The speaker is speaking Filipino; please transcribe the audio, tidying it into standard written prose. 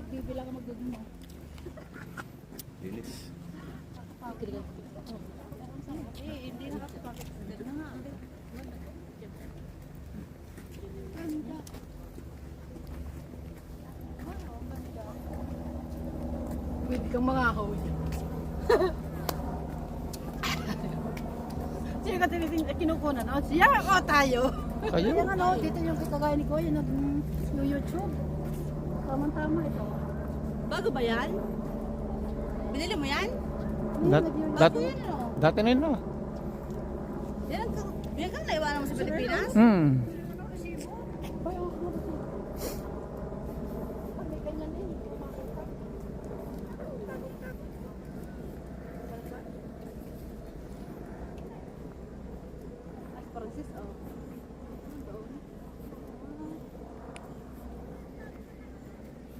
bibilang ka magdudun mo. Linis. Hindi nakapapakit. Ganda nga. Ganda. Pwede kang mangahaw. Siya ka kinukunan. O siya o tayo. Kayo? Yung ano, dito yung kagaya ni Kuya nag-YouTube. Tama-tama ito. Bago ba yan? Binili mo yan? Dat, Bago yan ano? dati na yun, no? Yan ang naiwanan mo sa Pilipinas? Hmm.